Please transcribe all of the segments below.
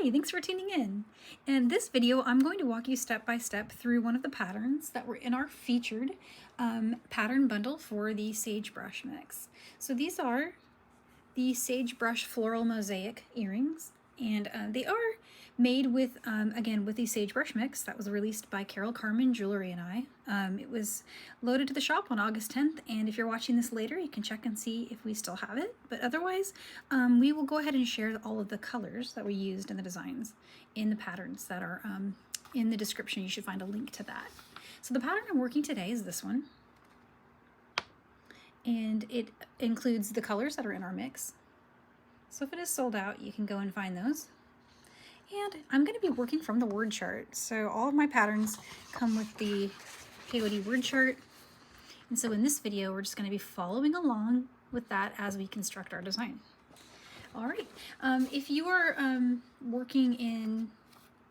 Hi, thanks for tuning in. In this video, I'm going to walk you step by step through one of the patterns that were in our featured pattern bundle for the Sagebrush mix. So these are the Sagebrush Floral Mosaic earrings, and they are made with, again, with the Sagebrush mix that was released by Carol Carmen Jewelry and I. It was loaded to the shop on August 10th, and if you're watching this later, you can check and see if we still have it. But otherwise, we will go ahead and share all of the colors that we used in the designs in the patterns that are in the description. You should find a link to that. So the pattern I'm working today is this one, and it includes the colors that are in our mix. So if it is sold out, you can go and find those. And I'm going to be working from the word chart. So all of my patterns come with the peyote word chart. And so in this video, we're just going to be following along with that as we construct our design. All right. If you are working in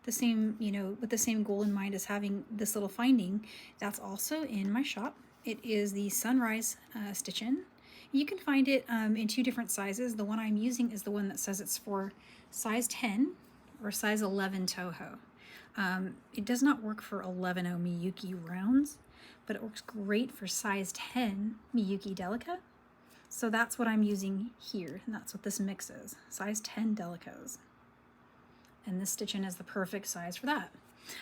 the same, with the same goal in mind as having this little finding, that's also in my shop. It is the Sunrise Stitch-In. You can find it in two different sizes. The one I'm using is the one that says it's for size 10 or size 11 Toho. It does not work for 11 Miyuki rounds, but it works great for size 10 Miyuki Delica. So that's what I'm using here, and that's what this mix is, size 10 Delicas. And this stitch-in is the perfect size for that.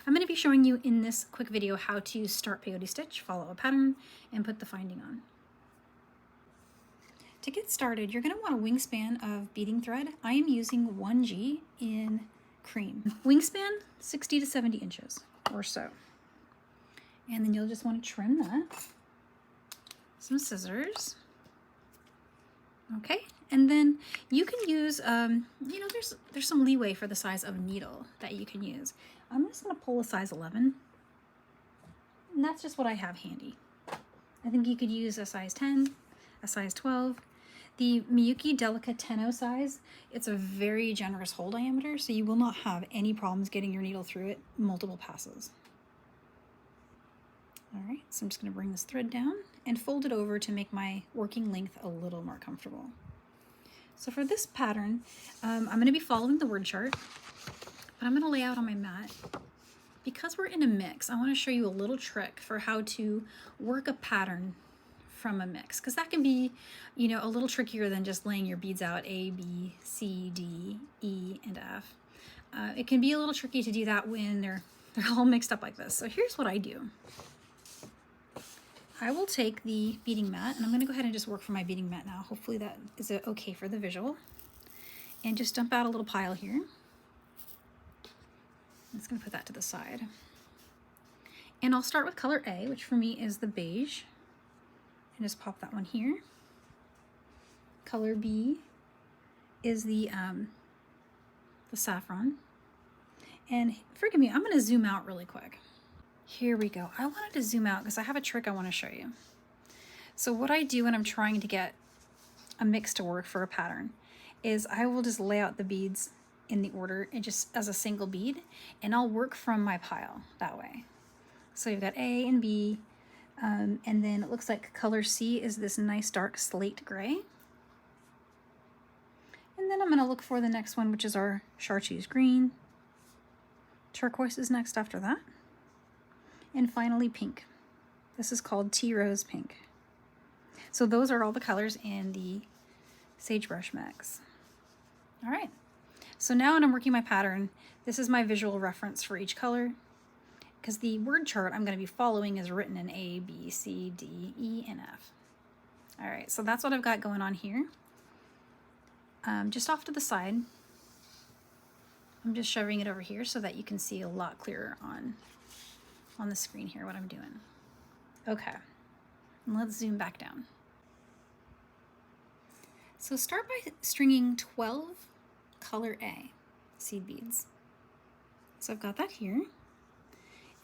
I'm going to be showing you in this quick video how to start peyote stitch, follow a pattern, and put the finding on. To get started, you're going to want a wingspan of beading thread. I am using 1G in cream. Wingspan, 60 to 70 inches or so. And then you'll just want to trim that. Some scissors. Okay, and then you can use, there's some leeway for the size of needle that you can use. I'm just going to pull a size 11, and that's just what I have handy. I think you could use a size 10, a size 12. The Miyuki Delica 10-0 size, it's a very generous hole diameter, so you will not have any problems getting your needle through it multiple passes. All right, so I'm just going to bring this thread down and fold it over to make my working length a little more comfortable. So for this pattern, I'm going to be following the word chart, but I'm going to lay out on my mat. Because we're in a mix, I want to show you a little trick for how to work a pattern from a mix, because that can be, a little trickier than just laying your beads out A, B, C, D, E, and F. It can be a little tricky to do that when they're all mixed up like this. So here's what I do. I will take the beading mat, and I'm going to go ahead and just work from my beading mat now. Hopefully that is okay for the visual. And just dump out a little pile here. I'm just going to put that to the side. And I'll start with color A, which for me is the beige. And just pop that one here. Color B is the saffron. And forgive me, I'm going to zoom out really quick. Here we go. I wanted to zoom out because I have a trick I want to show you. So what I do when I'm trying to get a mix to work for a pattern is I will just lay out the beads in the order and just as a single bead, and I'll work from my pile that way. So you've got A and B, and then it looks like color C is this nice dark slate gray. And then I'm going to look for the next one, which is our chartreuse green. Turquoise is next after that. And finally pink. This is called Tea Rose Pink. So those are all the colors in the Sagebrush mix. All right. So now when I'm working my pattern, this is my visual reference for each color, because the word chart I'm going to be following is written in A, B, C, D, E, and F. All right, so that's what I've got going on here. Just off to the side, I'm just shoving it over here so that you can see a lot clearer on the screen here what I'm doing. Okay, and let's zoom back down. So start by stringing 12 color A seed beads. So I've got that here.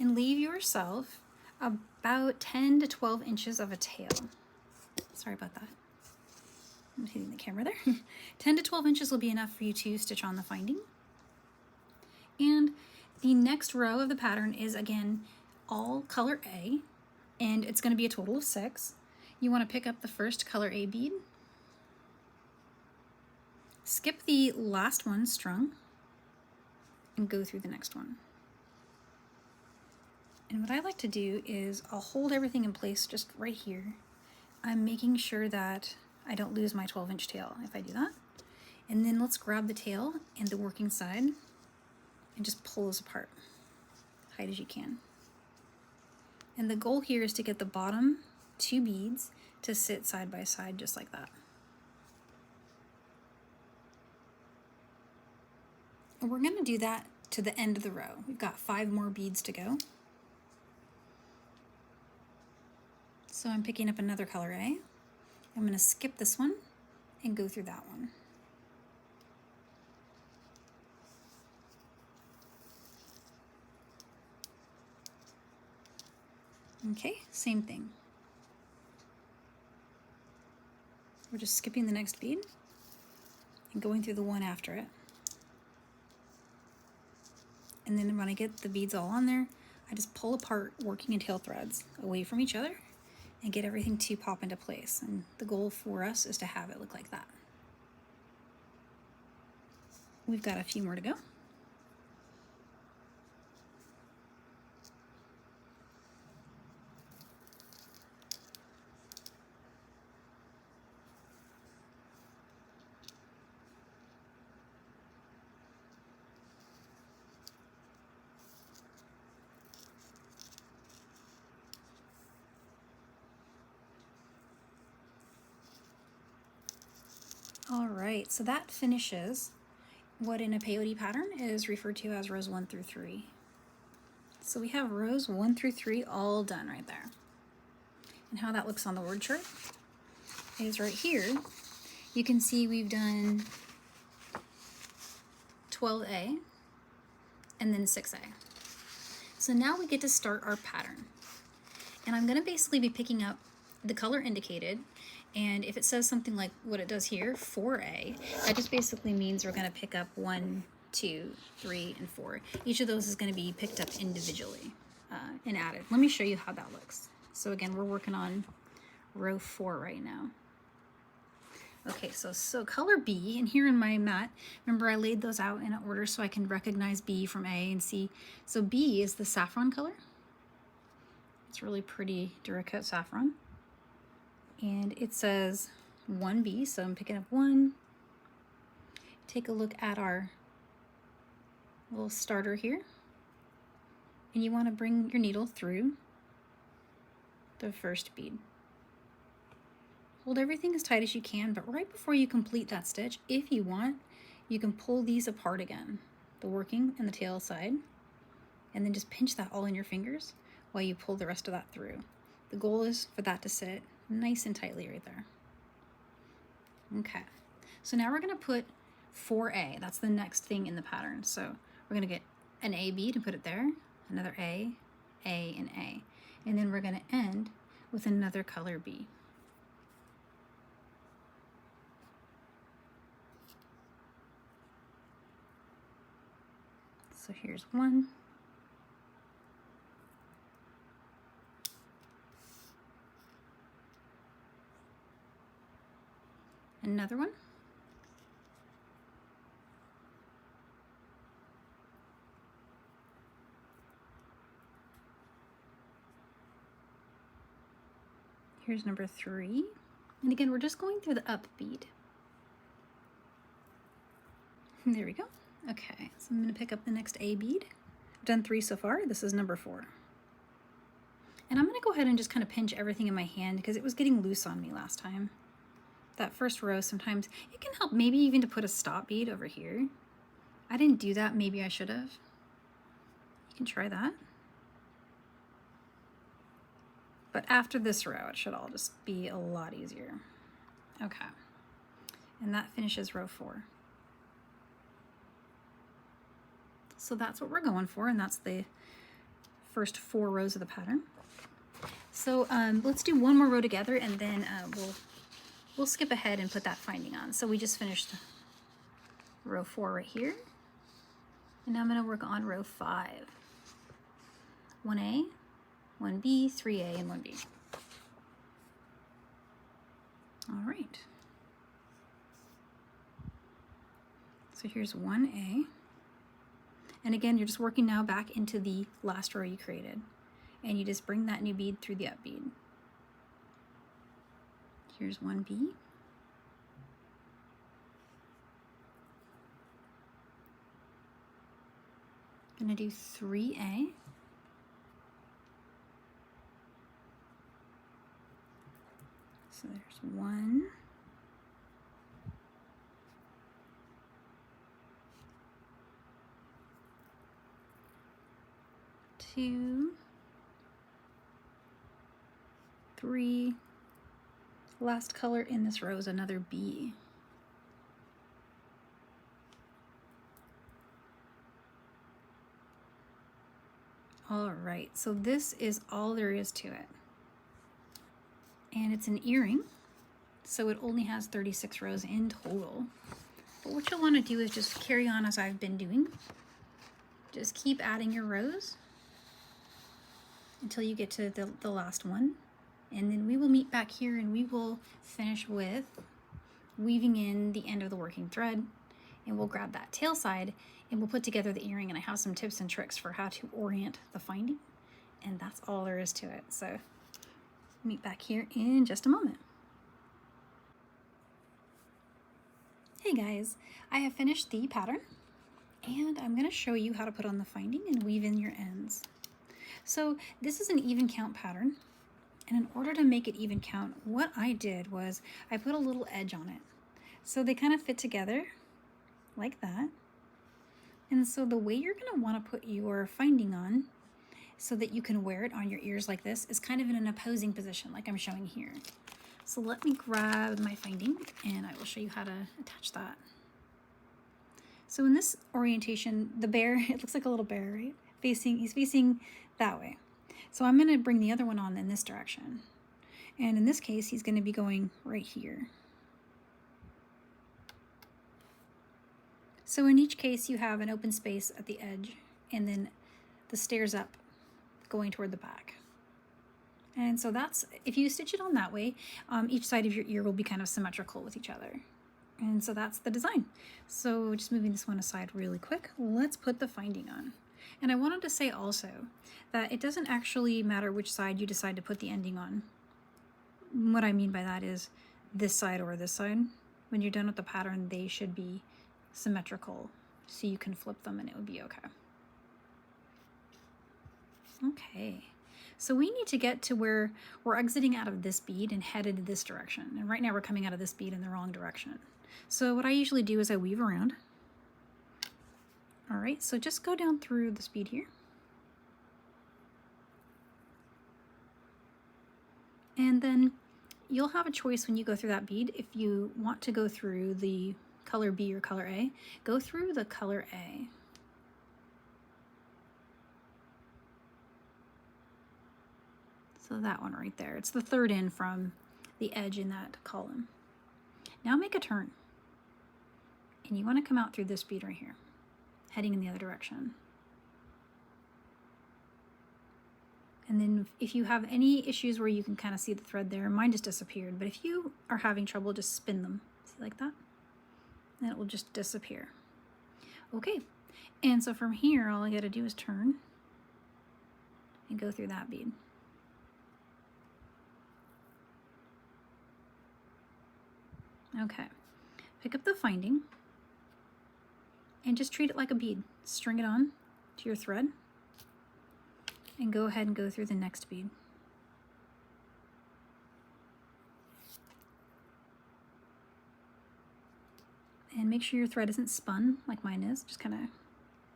And leave yourself about 10 to 12 inches of a tail. Sorry about that. I'm hitting the camera there. 10 to 12 inches will be enough for you to stitch on the finding. And the next row of the pattern is, again, all color A, and it's going to be a total of 6. You want to pick up the first color A bead, skip the last one strung, and go through the next one. And what I like to do is I'll hold everything in place just right here. I'm making sure that I don't lose my 12-inch tail if I do that. And then let's grab the tail and the working side and just pull those apart, tight as you can. And the goal here is to get the bottom 2 beads to sit side by side just like that. And we're going to do that to the end of the row. We've got 5 more beads to go. So I'm picking up another color A. I'm going to skip this one and go through that one. Okay, same thing. We're just skipping the next bead and going through the one after it. And then when I get the beads all on there, I just pull apart working and tail threads away from each other and get everything to pop into place. And the goal for us is to have it look like that. We've got a few more to go. All right, so that finishes what in a peyote pattern is referred to as rows 1 through 3. So we have rows 1 through 3 all done right there. And how that looks on the word chart is right here. You can see we've done 12A and then 6A. So now we get to start our pattern. And I'm going to basically be picking up the color indicated. And if it says something like what it does here, 4A, that just basically means we're going to pick up 1, 2, 3, and 4. Each of those is going to be picked up individually and added. Let me show you how that looks. So again, we're working on row 4 right now. Okay, so color B, and here in my mat, remember I laid those out in order so I can recognize B from A and C. So B is the saffron color. It's really pretty Duracoat saffron. And it says 1B, so I'm picking up 1. Take a look at our little starter here. And you want to bring your needle through the first bead. Hold everything as tight as you can, but right before you complete that stitch, if you want, you can pull these apart again, the working and the tail side, and then just pinch that all in your fingers while you pull the rest of that through. The goal is for that to sit nice and tightly right there. Okay, so now we're going to put 4A. That's the next thing in the pattern. So we're going to get an A bead and put it there, another A, and A. And then we're going to end with another color B. So here's 1. Another one. Here's number 3. And again, we're just going through the up bead. There we go. Okay, so I'm going to pick up the next A bead. I've done 3 so far. This is number 4. And I'm going to go ahead and just kind of pinch everything in my hand because it was getting loose on me last time. That first row, sometimes it can help maybe even to put a stop bead over here. I didn't do that. Maybe I should have. You can try that. But after this row, it should all just be a lot easier. Okay. And that finishes row 4. So that's what we're going for, and that's the first 4 rows of the pattern. So let's do one more row together, and then we'll skip ahead and put that finding on. So we just finished row 4 right here, and now I'm going to work on row 5. 1A, 1B, 3A, and 1B. All right. So here's 1A. And again, you're just working now back into the last row you created. And you just bring that new bead through the up bead. Here's one B. I'm gonna do 3A. So there's 1. 2, 3. Last color in this row is another B. All right, so this is all there is to it. And it's an earring, so it only has 36 rows in total. But what you'll want to do is just carry on as I've been doing. Just keep adding your rows until you get to the last one. And then we will meet back here and we will finish with weaving in the end of the working thread. And we'll grab that tail side and we'll put together the earring, and I have some tips and tricks for how to orient the finding. And that's all there is to it. So meet back here in just a moment. Hey guys, I have finished the pattern and I'm going to show you how to put on the finding and weave in your ends. So this is an even count pattern, and in order to make it even count, what I did was I put a little edge on it. So they kind of fit together like that. And so the way you're going to want to put your finding on so that you can wear it on your ears like this is kind of in an opposing position like I'm showing here. So let me grab my finding and I will show you how to attach that. So in this orientation, the bear, it looks like a little bear, right? He's facing that way. So I'm going to bring the other one on in this direction. And in this case, he's going to be going right here. So in each case, you have an open space at the edge and then the stairs up going toward the back. And so that's, if you stitch it on that way, each side of your ear will be kind of symmetrical with each other. And so that's the design. So just moving this one aside really quick, let's put the finding on. And I wanted to say also that it doesn't actually matter which side you decide to put the ending on. What I mean by that is this side or this side. When you're done with the pattern, they should be symmetrical, so you can flip them and it would be okay. Okay, so we need to get to where we're exiting out of this bead and headed this direction. And right now we're coming out of this bead in the wrong direction. So what I usually do is I weave around. All right, so just go down through this bead here. And then you'll have a choice when you go through that bead. If you want to go through the color B or color A, go through the color A. So that one right there, it's the third in from the edge in that column. Now make a turn. And you want to come out through this bead right here, heading in the other direction. And then if you have any issues where you can kind of see the thread there, mine just disappeared. But if you are having trouble, just spin them. See, like that? And it will just disappear. Okay, and so from here, all I gotta do is turn and go through that bead. Okay, pick up the finding and just treat it like a bead. String it on to your thread and go ahead and go through the next bead. And make sure your thread isn't spun like mine is. Just kind of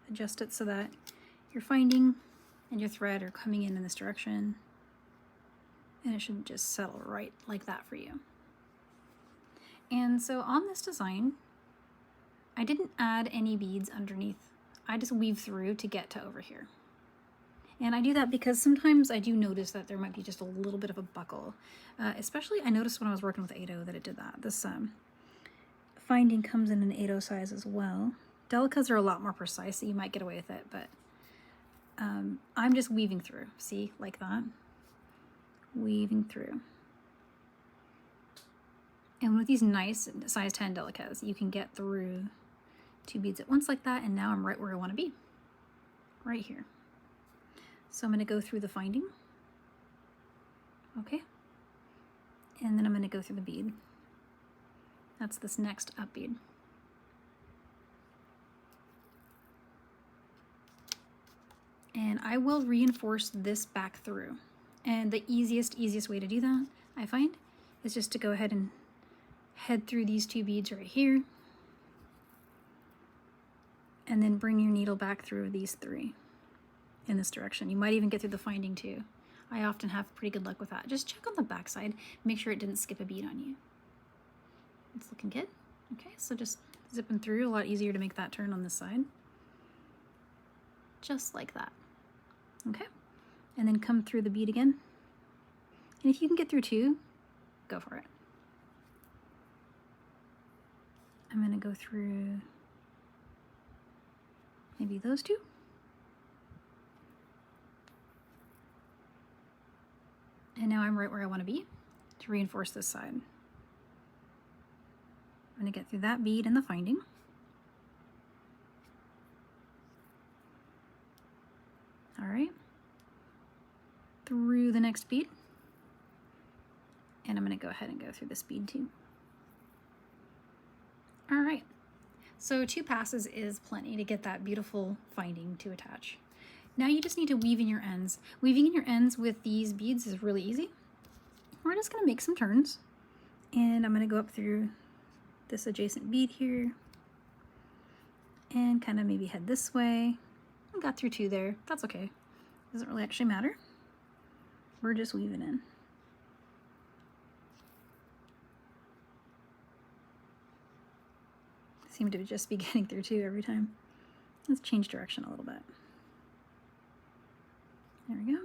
adjust it so that your finding and your thread are coming in this direction. And it should just settle right like that for you. And so on this design, I didn't add any beads underneath. I just weave through to get to over here. And I do that because sometimes I do notice that there might be just a little bit of a buckle. Especially I noticed when I was working with 8/0 that it did that. This finding comes in an 8/0 size as well. Delicas are a lot more precise, so you might get away with it, but I'm just weaving through. See, like that? Weaving through. And with these nice size 10 delicas, you can get through 2 beads at once like that, and now I'm right where I want to be. right here. So I'm going to go through the finding. Okay. And then I'm going to go through the bead. That's this next up bead. And I will reinforce this back through. And the easiest way to do that, I find, is just to go ahead and head through these two beads right here. And then bring your needle back through these three in this direction. You might even get through the finding too. I often have pretty good luck with that. Just check on the back side, make sure it didn't skip a bead on you. It's looking good. Okay, so just zipping through, a lot easier to make that turn on this side. Just like that. Okay, and then come through the bead again. And if you can get through two, go for it. I'm gonna go through maybe those two. And now I'm right where I want to be to reinforce this side. I'm going to get through that bead and the finding. All right. Through the next bead. And I'm going to go ahead and go through this bead too. All right. So 2 passes is plenty to get that beautiful finding to attach. Now you just need to weave in your ends. Weaving in your ends with these beads is really easy. We're just going to make some turns. And I'm going to go up through this adjacent bead here. And kind of maybe head this way. I got through 2 there. That's okay. Doesn't really actually matter. We're just weaving in. Seem to just be getting through 2 every time. Let's change direction a little bit. There we go.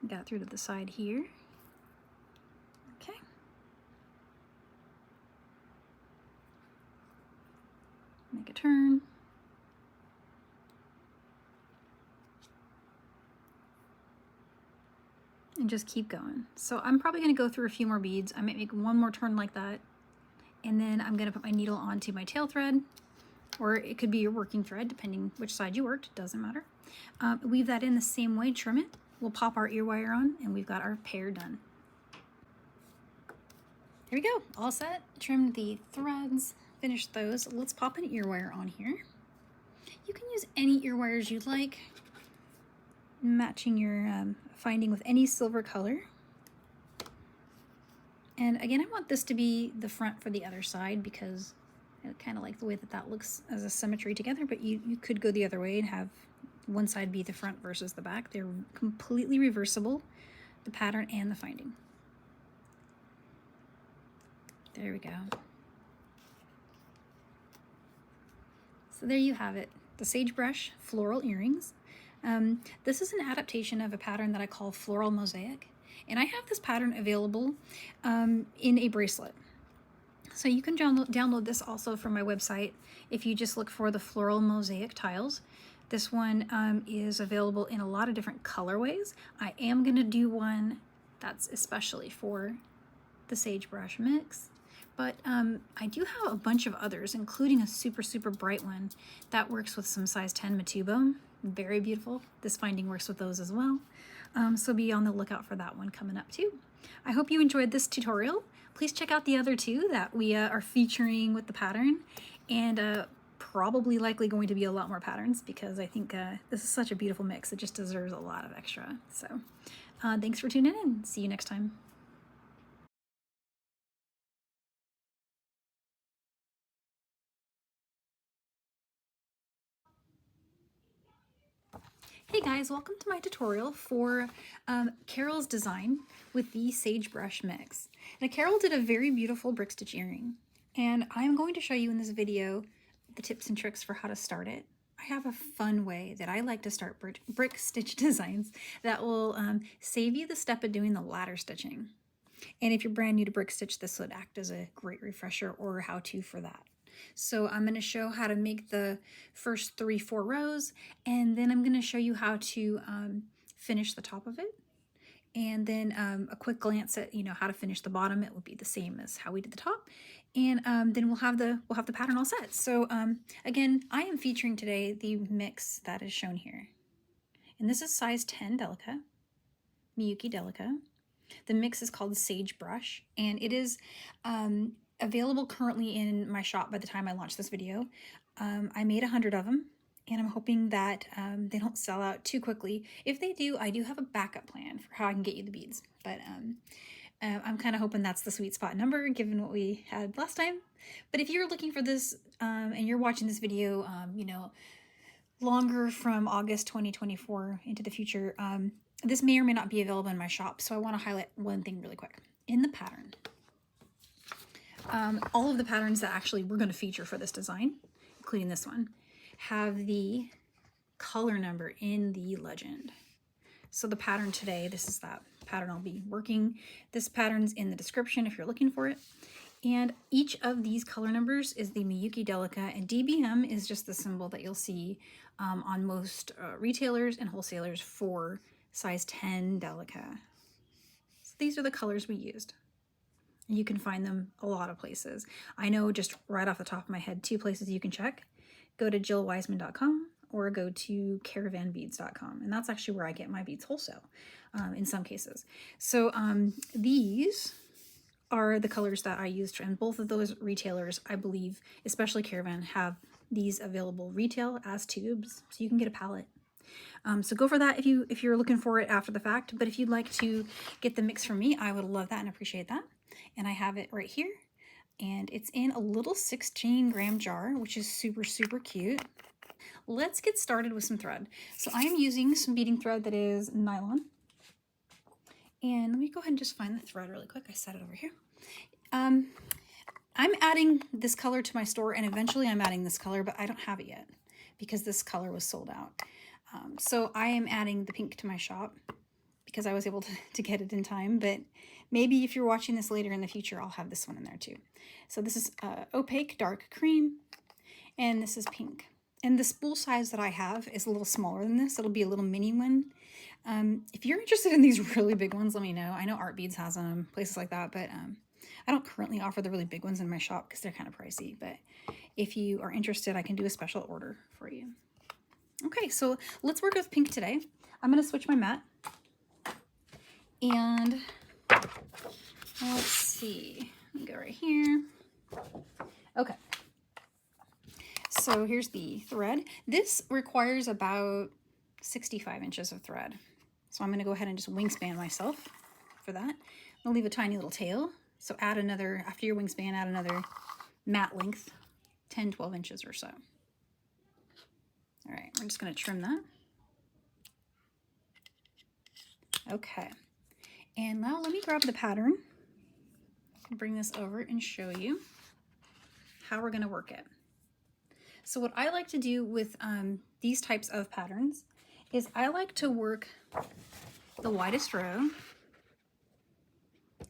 Got through to the side here. Okay. Make a turn. And just keep going. So I'm probably going to go through a few more beads. I might make one more turn like that. And then I'm going to put my needle onto my tail thread. Or it could be your working thread, depending which side you worked, doesn't matter. Weave that in the same way, trim it. We'll pop our ear wire on, and we've got our pair done. There we go, all set. Trimmed the threads, finished those. Let's pop an ear wire on here. You can use any ear wires you'd like, matching your finding with any silver color. And again, I want this to be the front for the other side because I kind of like the way that that looks as a symmetry together, but you could go the other way and have one side be the front versus the back. They're completely reversible, the pattern and the finding. There we go. So there you have it, the Sagebrush floral earrings. This is an adaptation of a pattern that I call Floral Mosaic, and I have this pattern available in a bracelet. So you can download this also from my website if you just look for the Floral Mosaic tiles. This one is available in a lot of different colorways. I am going to do one that's especially for the Sagebrush mix, but I do have a bunch of others, including a super bright one that works with some size 10 Matubo. Very beautiful. This finding works with those as well. So be on the lookout for that one coming up too. I hope you enjoyed this tutorial. Please check out the other 2 that we are featuring with the pattern, and probably likely going to be a lot more patterns because I think this is such a beautiful mix. It just deserves a lot of extra. So thanks for tuning in. See you next time. Hey guys, welcome to my tutorial for Carol's design with the Sagebrush mix. Now Carol did a very beautiful brick stitch earring, and I'm going to show you in this video the tips and tricks for how to start it. I have a fun way that I like to start brick stitch designs that will save you the step of doing the ladder stitching. And if you're brand new to brick stitch, this would act as a great refresher or how-to for that. So I'm going to show how to make the first 3-4 rows, and then I'm going to show you how to finish the top of it. And then a quick glance at, you know, how to finish the bottom. It would be the same as how we did the top. And then we'll have the pattern all set. So again, I am featuring today the mix that is shown here. And this is size 10 Delica, Miyuki Delica. The mix is called Sagebrush, and it is available currently in my shop by the time I launch this video. I made 100 of them, and I'm hoping that they don't sell out too quickly. If they do, I do have a backup plan for how I can get you the beads, but I'm kind of hoping that's the sweet spot number given what we had last time. But if you're looking for this and you're watching this video, you know, longer from August 2024 into the future, this may or may not be available in my shop, so I want to highlight one thing really quick. In the pattern, all of the patterns that actually we're going to feature for this design, including this one, have the color number in the legend. So the pattern today, this is that pattern I'll be working. This pattern's in the description if you're looking for it. And each of these color numbers is the Miyuki Delica, and DBM is just the symbol that you'll see on most retailers and wholesalers for size 10 Delica. So these are the colors we used. You can find them a lot of places. I know just right off the top of my head, 2 places you can check. Go to jillwiseman.com or go to caravanbeads.com, and that's actually where I get my beads wholesale in some cases. So these are the colors that I used, and both of those retailers, I believe, especially Caravan, have these available retail as tubes, so you can get a palette. So go for that if you're looking for it after the fact. But if you'd like to get the mix from me, I would love that and appreciate that. And I have it right here, and it's in a little 16-gram jar, which is super, super cute. Let's get started with some thread. So I am using some beading thread that is nylon. And let me go ahead and just find the thread really quick. I set it over here. I'm adding this color to my store, and eventually I'm adding this color, but I don't have it yet because this color was sold out. So I am adding the pink to my shop because I was able to get it in time, but maybe if you're watching this later in the future, I'll have this one in there too. So this is opaque dark cream, and this is pink. And the spool size that I have is a little smaller than this. It'll be a little mini one. If you're interested in these really big ones, let me know. I know Art Beads has them, places like that, but I don't currently offer the really big ones in my shop because they're kind of pricey. But if you are interested, I can do a special order for you. Okay, so let's work with pink today. I'm going to switch my mat. And let's see. Let me go right here. Okay. So here's the thread. This requires about 65 inches of thread. So I'm going to go ahead and just wingspan myself for that. I'll leave a tiny little tail. So add another, after your wingspan, add another mat length, 10, 12 inches or so. All right, we're just going to trim that. Okay. And now let me grab the pattern and bring this over and show you how we're going to work it. So what I like to do with these types of patterns is I like to work the widest row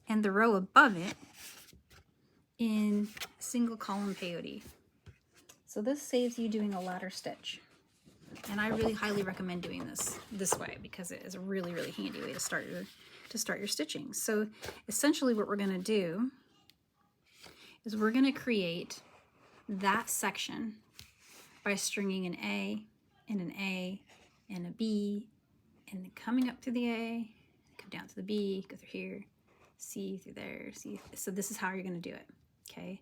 and the row above it in single column peyote. So this saves you doing a ladder stitch. And I really highly recommend doing this way because it is a really, really handy way to start your stitching. So essentially what we're going to do is we're going to create that section by stringing an A and an A and a B, and then coming up through the A, come down to the B, go through here, C through there, C. So this is how you're going to do it, okay?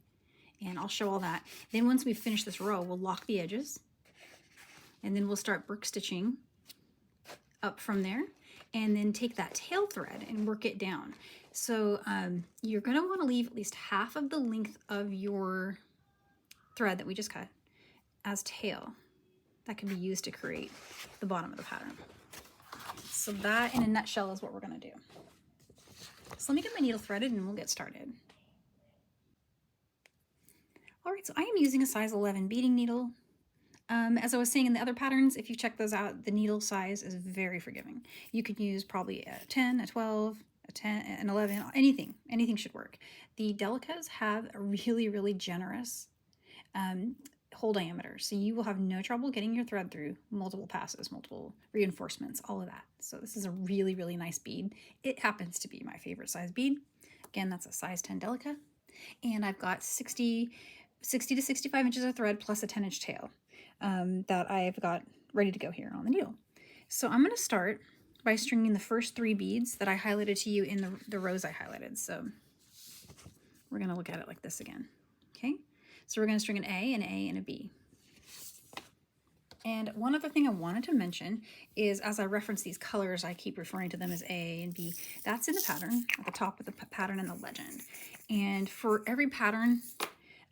And I'll show all that. Then once we finish this row, we'll lock the edges, and then we'll start brick stitching up from there, and then take that tail thread and work it down. So you're going to want to leave at least half of the length of your thread that we just cut as tail. That can be used to create the bottom of the pattern. So that, in a nutshell, is what we're going to do. So let me get my needle threaded and we'll get started. All right, so I am using a size 11 beading needle. As I was saying in the other patterns, if you check those out, the needle size is very forgiving. You could use probably a 10, a 12, a 10, an 11, anything should work. The Delicas have a really, really generous hole diameter. So you will have no trouble getting your thread through multiple passes, multiple reinforcements, all of that. So this is a really, really nice bead. It happens to be my favorite size bead. Again, that's a size 10 Delica. And I've got 60 to 65 inches of thread plus a 10-inch tail that I've got ready to go here on the needle. So I'm going to start by stringing the first 3 beads that I highlighted to you in the rows I highlighted. So we're going to look at it like this again. Okay, so we're going to string an A, and a B. And one other thing I wanted to mention is, as I reference these colors, I keep referring to them as A and B. That's in the pattern, at the top of the pattern and the legend. And for every pattern,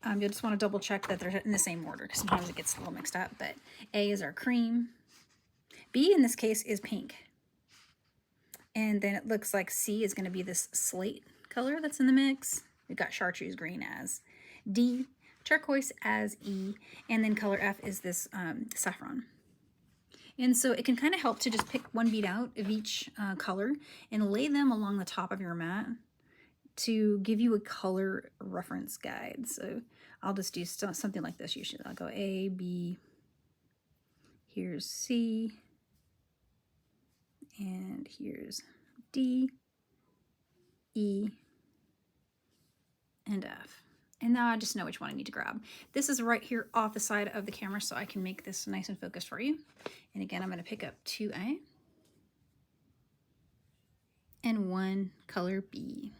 you'll just want to double check that they're in the same order, because sometimes it gets a little mixed up. But A is our cream. B in this case is pink. And then it looks like C is going to be this slate color that's in the mix. We've got chartreuse green as D, turquoise as E, and then color F is this saffron. And so it can kind of help to just pick one bead out of each color and lay them along the top of your mat to give you a color reference guide. So I'll just do something like this usually. I'll go A, B, here's C, and here's D, E, and F. And now I just know which one I need to grab. This is right here off the side of the camera, so I can make this nice and focused for you. And again, I'm going to pick up 2A and 1 color B.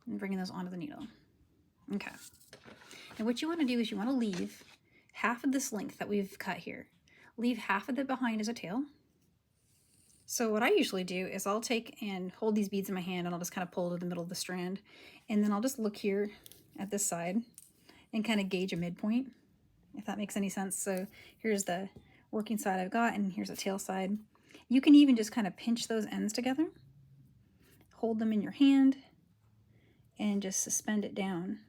And bringing those onto the needle. Okay. And what you want to do is you want to leave half of this length that we've cut here. Leave half of it behind as a tail. So what I usually do is I'll take and hold these beads in my hand, and I'll just kind of pull to the middle of the strand. And then I'll just look here at this side and kind of gauge a midpoint, if that makes any sense. So here's the working side I've got, and here's the tail side. You can even just kind of pinch those ends together, hold them in your hand, and just suspend it down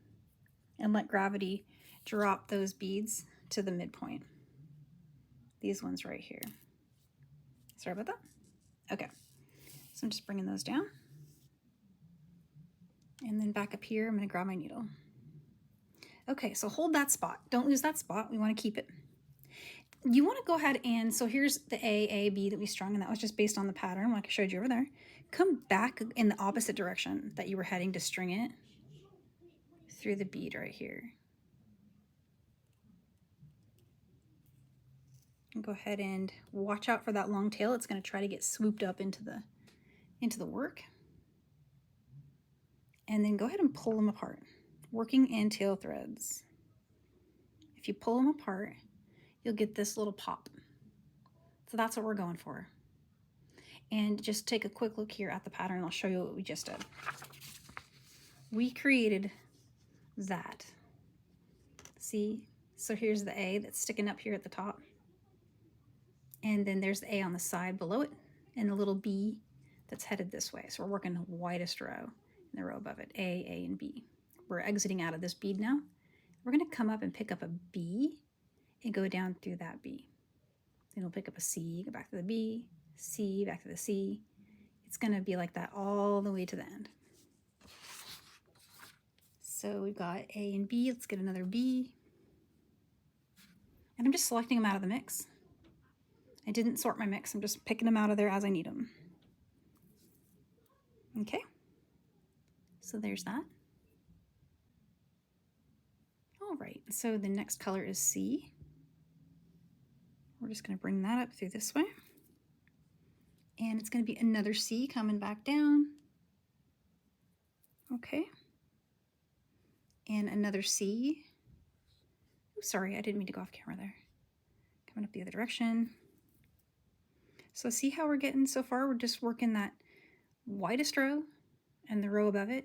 and let gravity drop those beads to the midpoint. These ones right here. Sorry about that. Okay, so I'm just bringing those down. And then back up here, I'm going to grab my needle. Okay, so hold that spot. Don't lose that spot. We want to keep it. You want to go ahead and, so here's the A, B that we strung, and that was just based on the pattern like I showed you over there. Come back in the opposite direction that you were heading to string it through the bead right here. And go ahead and watch out for that long tail. It's going to try to get swooped up into the work. And then go ahead and pull them apart, working in tail threads. If you pull them apart, you'll get this little pop. So that's what we're going for. And just take a quick look here at the pattern, and I'll show you what we just did. We created that. See? So here's the A that's sticking up here at the top. And then there's the A on the side below it, and the little B that's headed this way. So we're working the widest row in the row above it, A, and B. We're exiting out of this bead now. We're going to come up and pick up a B and go down through that B. Then we'll pick up a C, go back to the B, C, back to the C. It's going to be like that all the way to the end. So we've got A and B. Let's get another B. And I'm just selecting them out of the mix. I didn't sort my mix. I'm just picking them out of there as I need them. Okay. So there's that. All right. So the next color is C. We're just going to bring that up through this way. And it's going to be another C coming back down. Okay. And another C. Oh, sorry, I didn't mean to go off camera there. Coming up the other direction. So see how we're getting so far? We're just working that widest row and the row above it.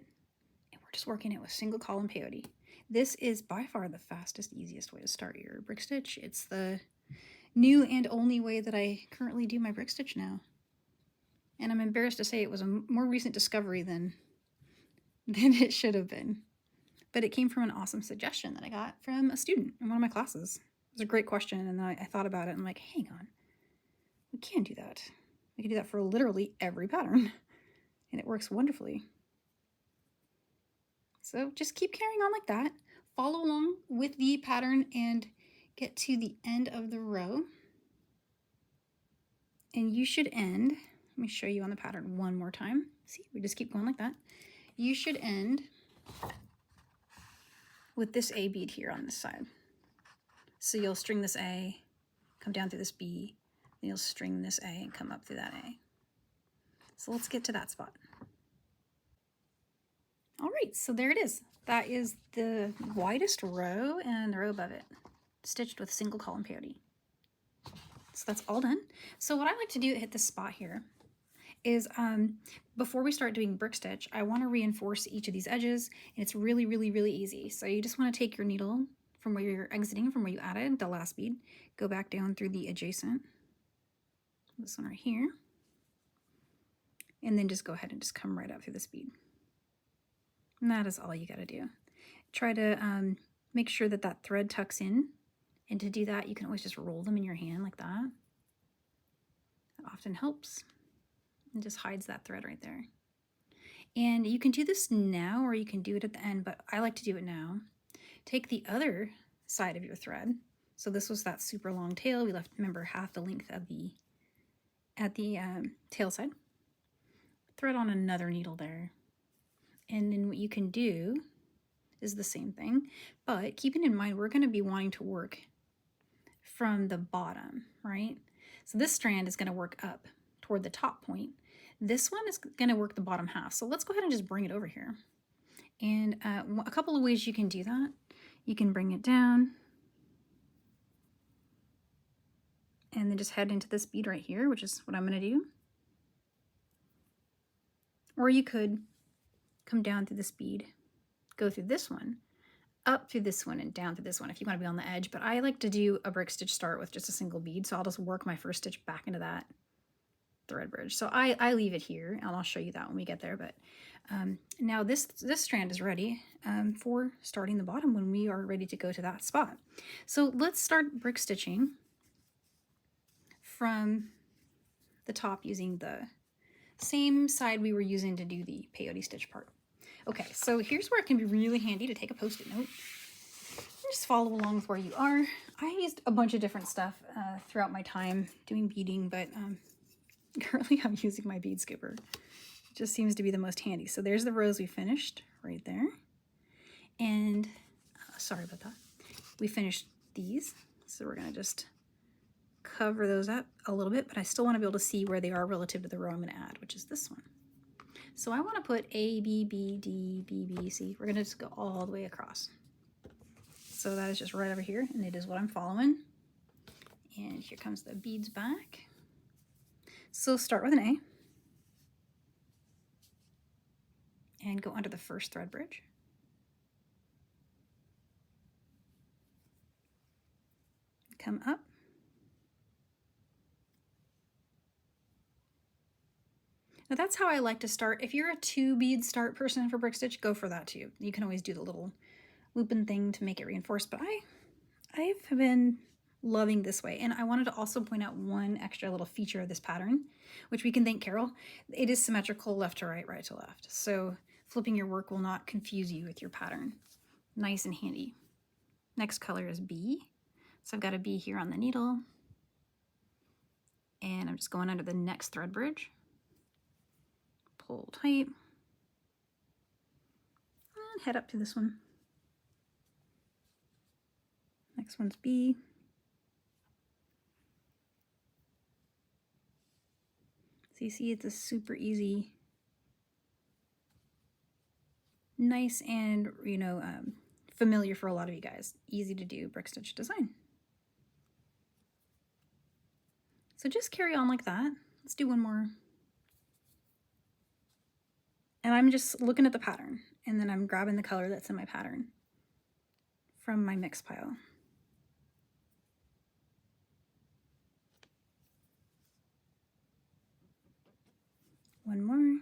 And we're just working it with single column peyote. This is by far the fastest, easiest way to start your brick stitch. It's the new and only way that I currently do my brick stitch now. And I'm embarrassed to say it was a more recent discovery than it should have been. But it came from an awesome suggestion that I got from a student in one of my classes. It was a great question, and then I thought about it, and I'm like, hang on. We can't do that. We can do that for literally every pattern. And it works wonderfully. So just keep carrying on like that. follow along with the pattern and get to the end of the row. And you should end, let me show you on the pattern one more time. See, we just keep going like that. You should end with this A bead here on this side. So you'll string this A, come down through this B, then you'll string this A and come up through that A. So let's get to that spot. All right, so there it is. That is the widest row and the row above it, stitched with single column peyote. So that's all done. So what I like to do to hit this spot here is before we start doing brick stitch, I want to reinforce each of these edges, and it's really, really, really easy. So you just want to take your needle from where you're exiting, from where you added the last bead, go back down through the adjacent, this one right here, and then just go ahead and just come right up through this bead. And that is all you got to do. Try to make sure that that thread tucks in, and to do that you can always just roll them in your hand like that. That often helps and just hides that thread right there. And you can do this now or you can do it at the end, but I like to do it now. Take the other side of your thread. So this was that super long tail. We left, remember, half the length of the tail side. Thread on another needle there. And then what you can do is the same thing, but keeping in mind we're going to be wanting to work from the bottom, right? So this strand is going to work up toward the top point. This one is going to work the bottom half. So let's go ahead and just bring it over here. And a couple of ways you can do that. You can bring it down and then just head into this bead right here, which is what I'm going to do. Or you could come down through this bead, go through this one, up through this one, and down through this one if you want to be on the edge. But I like to do a brick stitch start with just a single bead, so I'll just work my first stitch back into that thread bridge. So I leave it here, and I'll show you that when we get there. But now this strand is ready for starting the bottom when we are ready to go to that spot. So let's start brick stitching from the top using the same side we were using to do the peyote stitch part. Okay, so here's where it can be really handy to take a post-it note. Just follow along with where you are. I used a bunch of different stuff throughout my time doing beading, but currently I'm using my bead scooper. It just seems to be the most handy. So there's the rows we finished right there. And sorry about that. We finished these. So we're gonna just cover those up a little bit, but I still want to be able to see where they are relative to the row I'm going to add, which is this one. So I want to put A, B, B, D, B, B, C. We're going to just go all the way across. So that is just right over here, and it is what I'm following. And here comes the beads back. So start with an A. And go under the first thread bridge. Come up. Now that's how I like to start. If you're a 2-bead start person for brick stitch, go for that too. You can always do the little looping thing to make it reinforced, but I've been loving this way. And I wanted to also point out one extra little feature of this pattern, which we can thank Carol. It is symmetrical left to right, right to left. So flipping your work will not confuse you with your pattern. Nice and handy. Next color is B. So I've got a B here on the needle. And I'm just going under the next thread bridge. Pull tight, and head up to this one. Next one's B. So you see it's a super easy, nice and, familiar for a lot of you guys. Easy to do brick stitch design. So just carry on like that. Let's do one more. And I'm just looking at the pattern, and then I'm grabbing the color that's in my pattern from my mix pile. One more.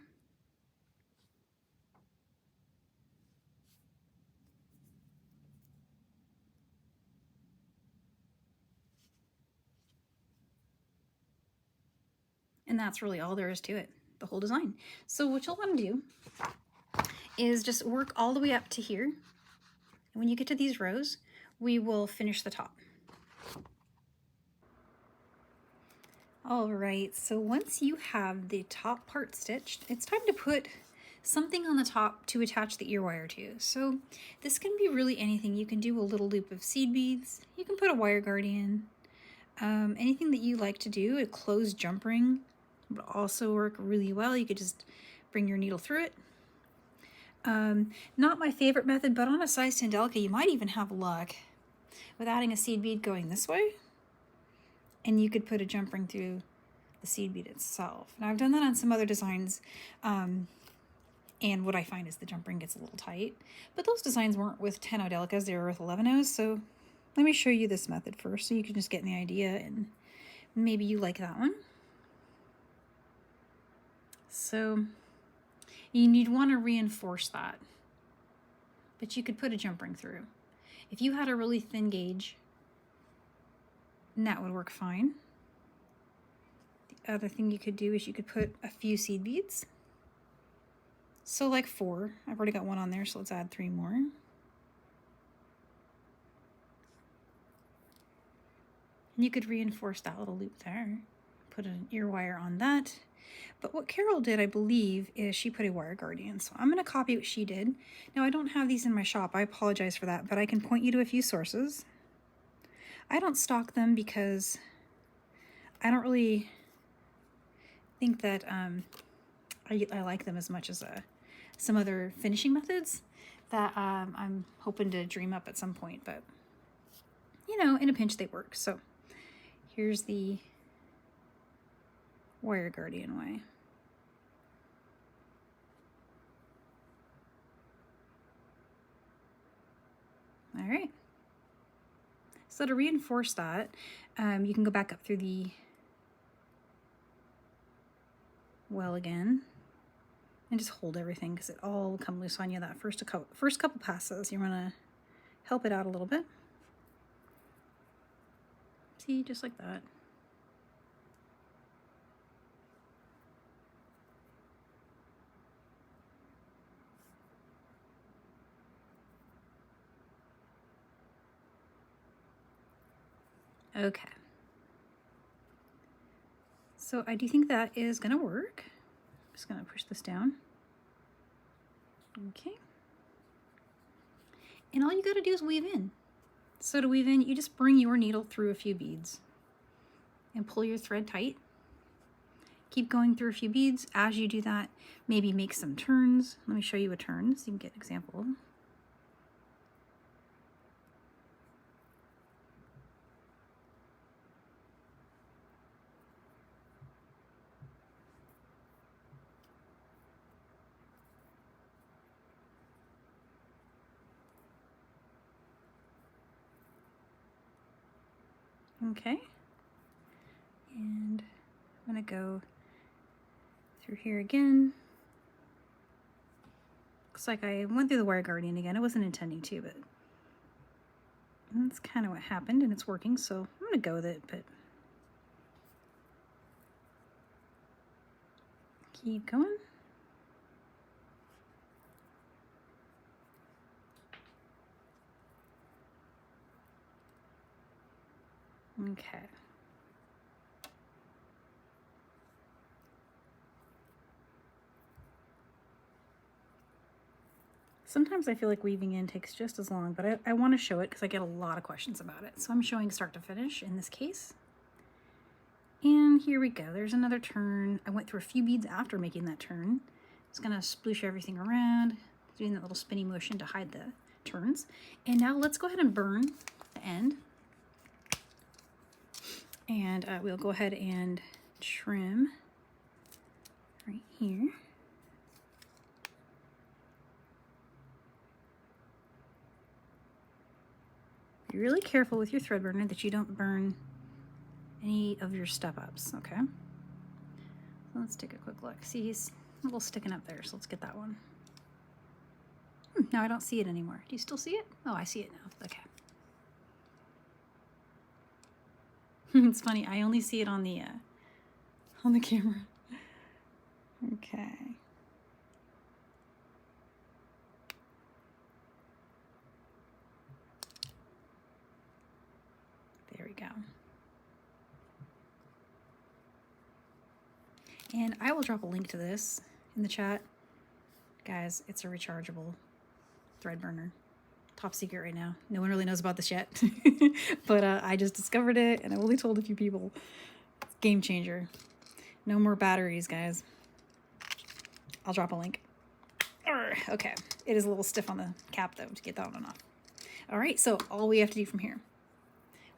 And that's really all there is to it, the whole design. So what you'll want to do is just work all the way up to here, And when you get to these rows, we will finish the top. All right, so once you have the top part stitched, it's time to put something on the top to attach the ear wire to. So this can be really anything. You can do a little loop of seed beads. You can put a wire guardian. Anything that you like to do. A closed jump ring would also work really well. You could just bring your needle through it. Not my favorite method, but on a size 10 delicate, you might even have luck with adding a seed bead going this way. And you could put a jump ring through the seed bead itself. Now I've done that on some other designs, and what I find is the jump ring gets a little tight. But those designs weren't with 10-0 delicas, they were with 11-0s, so let me show you this method first so you can just get the idea, and maybe you like that one. So you'd want to reinforce that, but you could put a jump ring through. If you had a really thin gauge, that would work fine. The other thing you could do is you could put a few seed beads. So like 4. I've already got 1 on there, so let's add 3 more. And you could reinforce that little loop there. Put an ear wire on that. But what Carol did, I believe, is she put a wire guardian. So I'm going to copy what she did. Now, I don't have these in my shop. I apologize for that, but I can point you to a few sources. I don't stock them because I don't really think that I like them as much as some other finishing methods that I'm hoping to dream up at some point. But, you know, in a pinch they work. So here's the wire guardian way. All right. So to reinforce that, you can go back up through the well again and just hold everything because it all will come loose on you that first couple passes. You want to help it out a little bit. See, just like that. Okay. So I do think that is going to work. I'm just going to push this down. Okay. And all you got to do is weave in. So to weave in, you just bring your needle through a few beads and pull your thread tight. Keep going through a few beads. As you do that, maybe make some turns. Let me show you a turn so you can get an example. Okay, and I'm going to go through here again. Looks like I went through the wire guardian again. I wasn't intending to, but that's kind of what happened, and it's working, so I'm going to go with it, but keep going. Okay. Sometimes I feel like weaving in takes just as long, but I want to show it because I get a lot of questions about it. So I'm showing start to finish in this case. And here we go. There's another turn. I went through a few beads after making that turn. It's going to sploosh everything around, doing that little spinny motion to hide the turns. And now let's go ahead and burn the end. And we'll go ahead and trim right here. Be really careful with your thread burner that you don't burn any of your step ups, okay? So let's take a quick look. See, he's a little sticking up there, so let's get that one. Now I don't see it anymore. Do you still see it? Oh, I see it now. Okay. It's funny, I only see it on the camera. Okay. And I will drop a link to this in the chat. Guys, it's a rechargeable thread burner. Top secret right now. No one really knows about this yet. But I just discovered it and I only told a few people. Game changer. No more batteries, guys. I'll drop a link. Okay. It is a little stiff on the cap though to get that one off. All right, so all we have to do from here,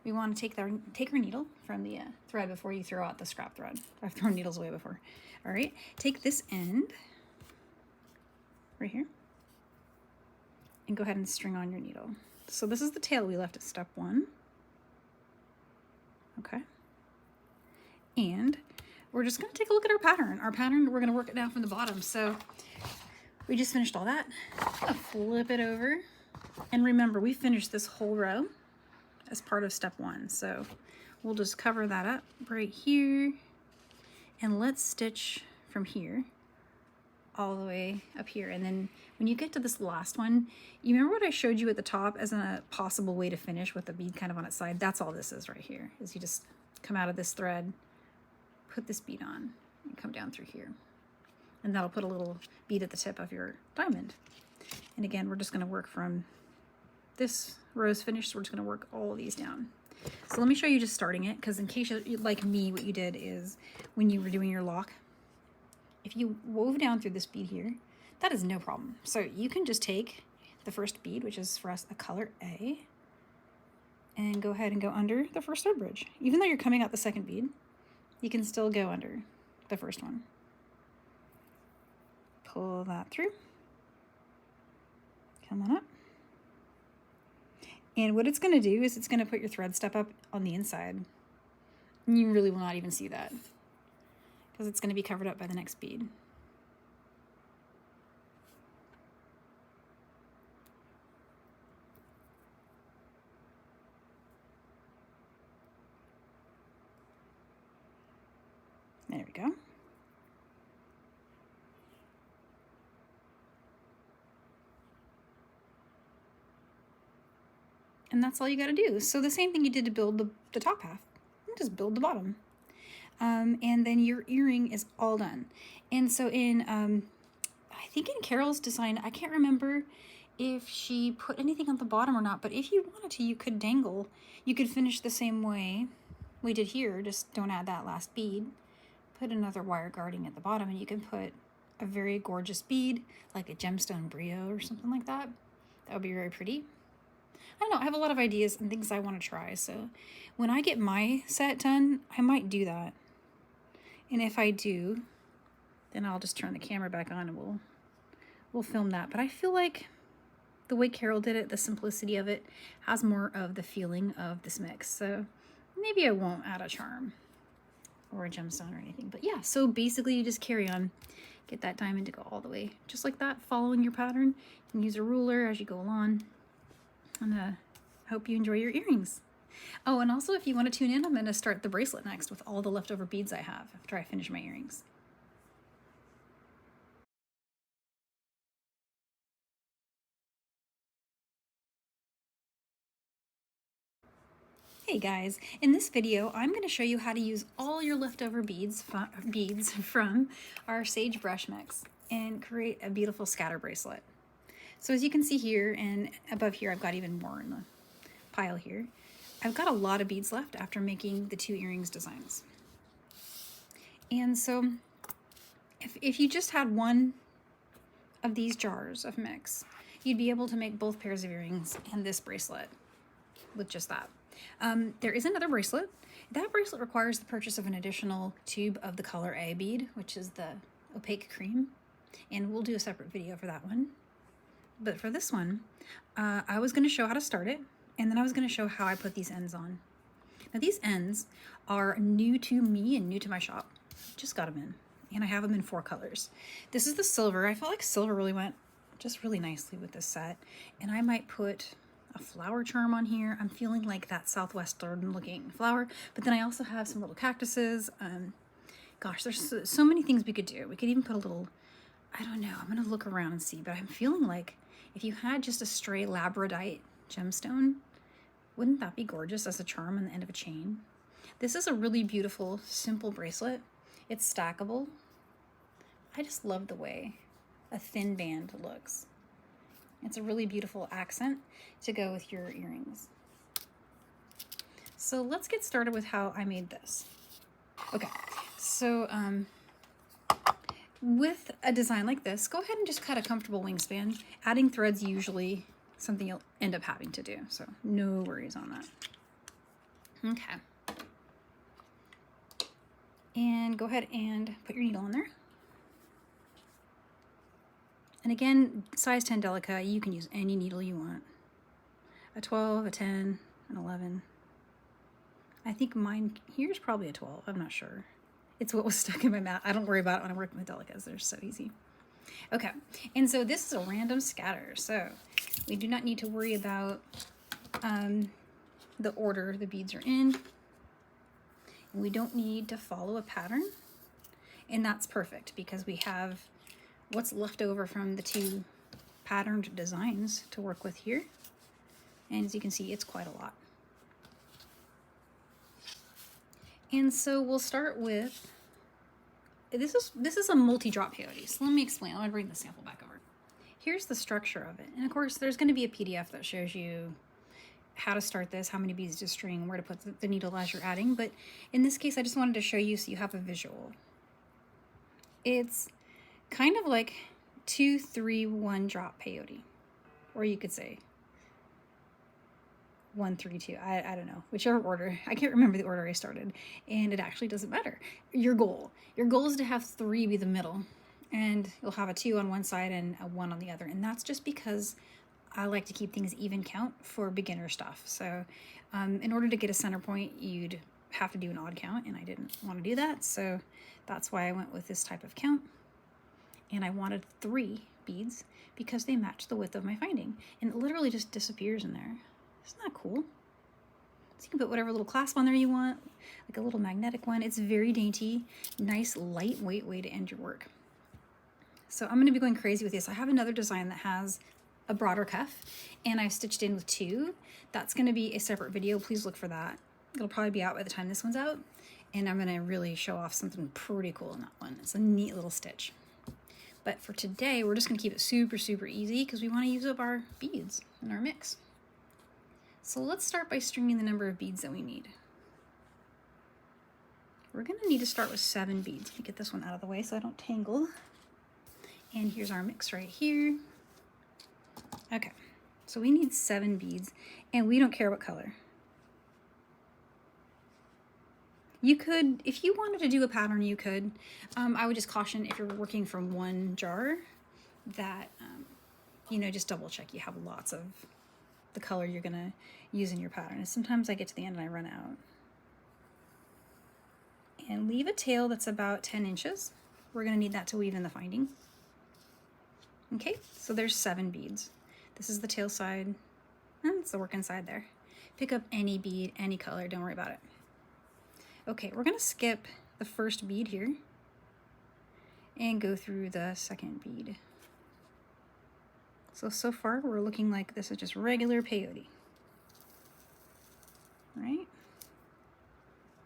we want to take our needle from the thread before you throw out the scrap thread. I've thrown needles away before. All right, take this end right here and go ahead and string on your needle. So this is the tail we left at step 1. Okay. And we're just going to take a look at our pattern. Our pattern, we're going to work it down from the bottom. So we just finished all that. I'm going to flip it over. And remember, we finished this whole row as part of step 1. So we'll just cover that up right here. And let's stitch from here all the way up here. And then when you get to this last one, you remember what I showed you at the top as a possible way to finish with the bead kind of on its side? That's all this is right here, is you just come out of this thread, put this bead on, and come down through here. And that'll put a little bead at the tip of your diamond. And again, we're just gonna work from this row is finished, so we're just gonna work all of these down. So let me show you just starting it, because in case you, like me, what you did is when you were doing your lock, if you wove down through this bead here, that is no problem. So you can just take the first bead, which is for us a color A, and go ahead and go under the first thread bridge. Even though you're coming out the second bead, you can still go under the first one. Pull that through. Come on up. And what it's going to do is it's going to put your thread step up on the inside. And you really will not even see that, because it's going to be covered up by the next bead. There we go. And that's all you got to do. So the same thing you did to build the top half, just build the bottom. And then your earring is all done. And so in, I think in Carol's design, I can't remember if she put anything on the bottom or not, but if you wanted to, you could dangle. You could finish the same way we did here, just don't add that last bead. Put another wire guarding at the bottom, and you can put a very gorgeous bead, like a gemstone brio or something like that. That would be very pretty. I don't know, I have a lot of ideas and things I want to try, so when I get my set done, I might do that. And if I do, then I'll just turn the camera back on and we'll film that. But I feel like the way Carol did it, the simplicity of it, has more of the feeling of this mix. So maybe I won't add a charm or a gemstone or anything. But yeah, so basically you just carry on, get that diamond to go all the way, just like that, following your pattern. You can use a ruler as you go along. And I hope you enjoy your earrings. Oh, and also if you want to tune in, I'm going to start the bracelet next with all the leftover beads I have after I finish my earrings. Hey guys, in this video I'm going to show you how to use all your leftover beads from our Sagebrush mix and create a beautiful scatter bracelet. So as you can see here, and above here I've got even more in the pile here. I've got a lot of beads left after making the 2 earrings designs. And so if you just had one of these jars of mix, you'd be able to make both pairs of earrings and this bracelet with just that. There is another bracelet. That bracelet requires the purchase of an additional tube of the color A bead, which is the opaque cream. And we'll do a separate video for that one. But for this one, I was going to show how to start it, and then I was going to show how I put these ends on. Now these ends are new to me and new to my shop. Just got them in, and I have them in 4 colors. This is the silver. I felt like silver really went just really nicely with this set, and I might put a flower charm on here. I'm feeling like that southwestern looking flower, but then I also have some little cactuses. Gosh, there's so many things we could do. We could even put a little, I don't know, I'm going to look around and see, but I'm feeling like if you had just a stray labradorite gemstone, wouldn't that be gorgeous as a charm on the end of a chain? This is a really beautiful, simple bracelet. It's stackable, I just love the way a thin band looks. It's a really beautiful accent to go with your earrings. So let's get started with how I made this. Okay, so with a design like this, go ahead and just cut a comfortable wingspan. Adding threads usually something you'll end up having to do, so no worries on that. Okay. And go ahead and put your needle in there. And again, size 10 Delica, you can use any needle you want. A 12, a 10, an 11. I think mine here's probably a 12, I'm not sure. It's what was stuck in my mouth. I don't worry about it when I'm working with Delicas, they're so easy. Okay, and so this is a random scatter, so we do not need to worry about the order the beads are in. We don't need to follow a pattern, and that's perfect because we have what's left over from the two patterned designs to work with here. And as you can see, it's quite a lot. And so we'll start with, this is a multi-drop peyote. So let me explain. I'm gonna bring the sample back over. Here's the structure of it. And of course, there's gonna be a PDF that shows you how to start this, how many beads to string, where to put the needle as you're adding. But in this case, I just wanted to show you so you have a visual. It's kind of like 2, 3, 1 drop peyote, or you could say 1, 3, 2. I don't know, whichever order. I can't remember the order I started, and it actually doesn't matter. Your goal is to have 3 be the middle, and you'll have a 2 on one side and a 1 on the other. And that's just because I like to keep things even count for beginner stuff. So in order to get a center point, you'd have to do an odd count, and I didn't want to do that. So that's why I went with this type of count. And I wanted 3 beads because they match the width of my finding. And it literally just disappears in there. Isn't that cool? So you can put whatever little clasp on there you want, like a little magnetic one. It's very dainty, nice, lightweight way to end your work. So I'm going to be going crazy with this. I have another design that has a broader cuff, and I've stitched in with 2. That's going to be a separate video. Please look for that. It'll probably be out by the time this one's out, and I'm going to really show off something pretty cool in that one. It's a neat little stitch. But for today, we're just going to keep it super, super easy because we want to use up our beads in our mix. So let's start by stringing the number of beads that we need. We're going to need to start with 7 beads. Let me get this one out of the way so I don't tangle. And here's our mix right here. Okay, so we need 7 beads, and we don't care what color. You could, if you wanted to do a pattern, you could. I would just caution if you're working from one jar that, you know, just double check you have lots of the color you're gonna use in your pattern. And sometimes I get to the end and I run out. And leave a tail that's about 10 inches. We're gonna need that to weave in the finding. Okay, so there's 7 beads. This is the tail side, and it's the working side there. Pick up any bead, any color, don't worry about it. Okay, we're gonna skip the first bead here and go through the second bead. So far we're looking like this is just regular peyote, right?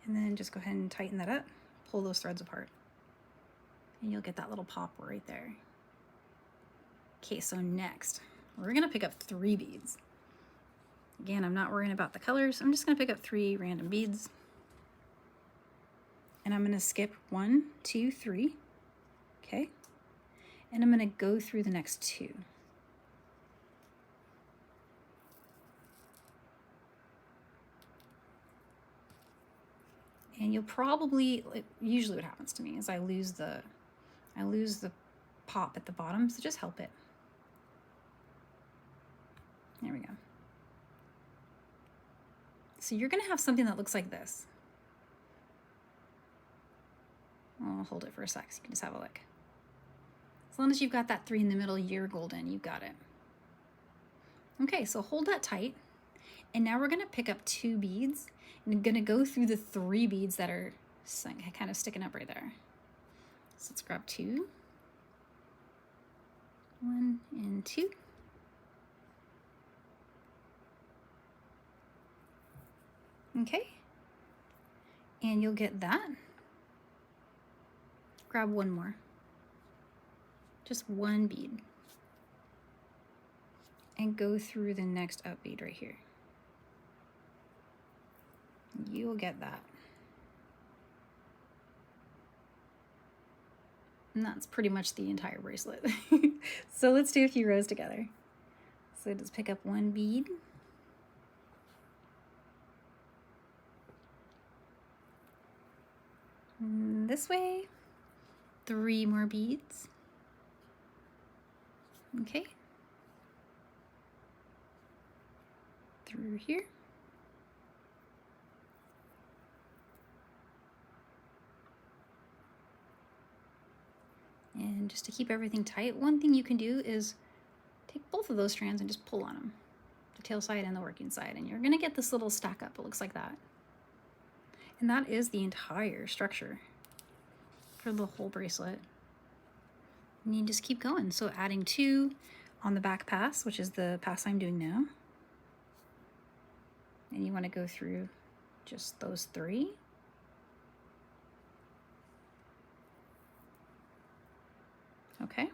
And then just go ahead and tighten that up, pull those threads apart, and you'll get that little pop right there. Okay, so next, we're gonna pick up 3 beads. Again, I'm not worrying about the colors. I'm just gonna pick up 3 random beads. And I'm gonna skip 1, 2, 3, okay? And I'm gonna go through the next 2. And you'll probably, usually what happens to me is I lose the pop at the bottom, so just help it. There we go. So you're gonna have something that looks like this. I'll hold it for a sec so you can just have a look. As long as you've got that 3 in the middle, you're golden, you've got it. Okay, so hold that tight. And now we're gonna pick up 2 beads and I'm gonna go through the 3 beads that are kind of sticking up right there. So let's grab 2. 1 and 2. Okay, and you'll get that. Grab 1 more. just one bead, and go through the next up bead right here. You'll get that. And that's pretty much the entire bracelet. So let's do a few rows together. So just pick up one bead. And this way, 3 more beads. Okay. Through here. And just to keep everything tight, one thing you can do is take both of those strands and just pull on them, the tail side and the working side, and you're gonna get this little stack up. It looks like that. And that is the entire structure for the whole bracelet. And you just keep going. So adding 2 on the back pass, which is the pass I'm doing now. And you want to go through just those 3. Okay.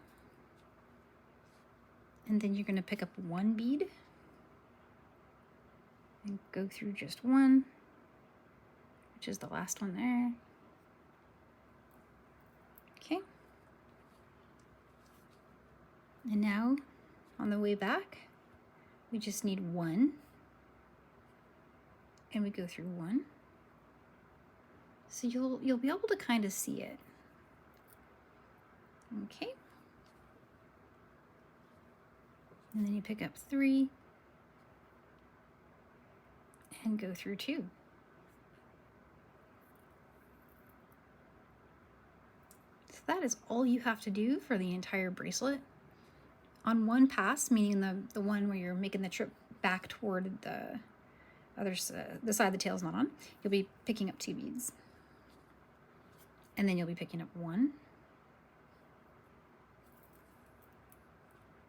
And then you're going to pick up 1 bead and go through just 1, which is the last one there. Okay. And now on the way back, we just need 1, and we go through 1. So you'll be able to kind of see it. Okay. And then you pick up 3 and go through 2. So that is all you have to do for the entire bracelet. On one pass, meaning the one where you're making the trip back toward the other the side the tail's not on, you'll be picking up 2 beads. And then you'll be picking up 1.